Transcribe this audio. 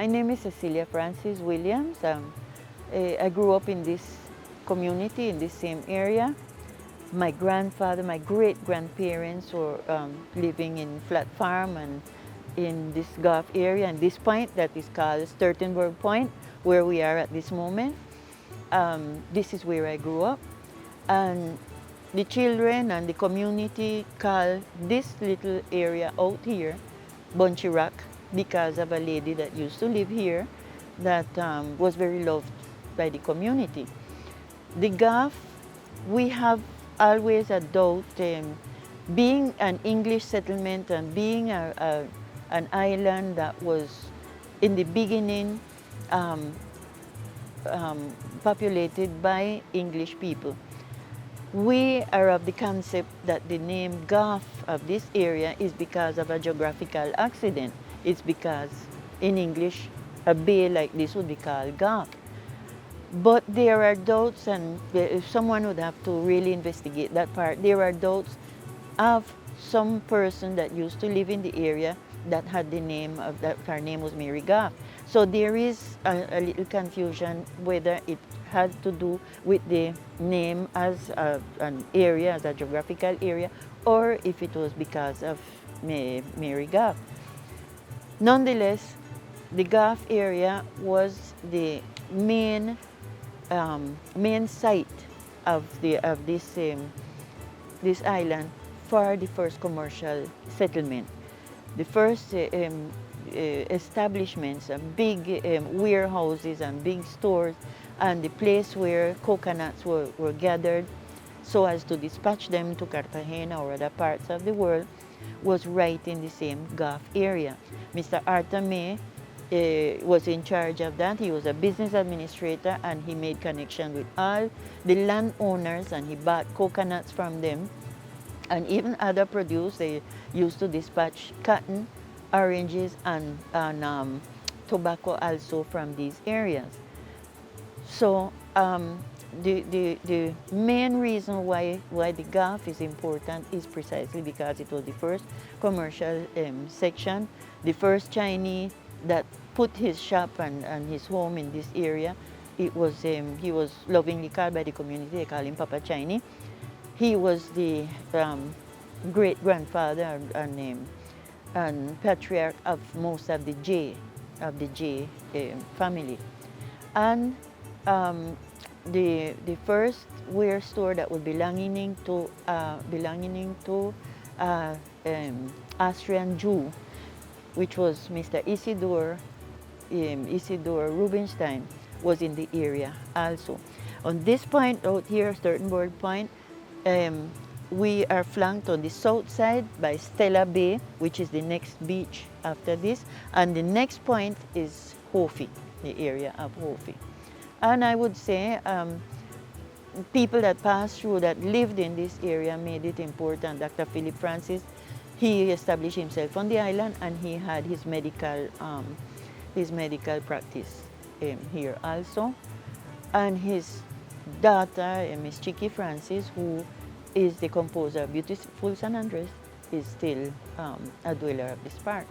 My name is Cecilia Francis Williams. I grew up in this community, in this same area. My grandfather, my great-grandparents were living in Flat Farm and in this Gough area, and this point that is called Sturtenburg Point, where we are at this moment. This is where I grew up. And the children and the community call this little area out here Bunchy Rock because of a lady that used to live here that was very loved by the community. The Gough, we have always a doubt, being an English settlement and being an island that was in the beginning populated by English people. We are of the concept that the name Gough of this area is because of a geographical accident. It's because in English, a bay like this would be called Gough. But there are doubts, and if someone would have to really investigate that part, there are doubts of some person that used to live in the area that had the name of that, her name was Mary Gough. So there is a little confusion whether it had to do with the name as an area, as a geographical area, or if it was because of Mary Gough. Nonetheless, the Gough area was the main site of this island for the first commercial settlement. The first establishments, big warehouses and big stores, and the place where coconuts were gathered so as to dispatch them to Cartagena or other parts of the world was right in the same Gough area. Mr. Arthur May was in charge of that. He was a business administrator, and he made connection with all the landowners, and he bought coconuts from them and even other produce. They used to dispatch cotton, oranges, and tobacco also from these areas. So the main reason why the Gough is important is precisely because it was the first commercial section, the first Chinese that put his shop and his home in this area. It was he was lovingly called by the community. They call him Papa Chinese. He was the great-grandfather and patriarch of most of the J family. And the first ware store that was belonging to Austrian Jew, which was Mr. Isidore Rubinstein, was in the area also. On this point out here, Sturtenburg Point, we are flanked on the south side by Stella Bay, which is the next beach after this, and the next point is Hofi, the area of Hofi. And I would say people that passed through, that lived in this area, made it important. Dr. Philip Francis, he established himself on the island, and he had his medical practice here also. And his daughter, Miss Chicky Francis, who is the composer of Beautiful San Andrés, is still a dweller of this park.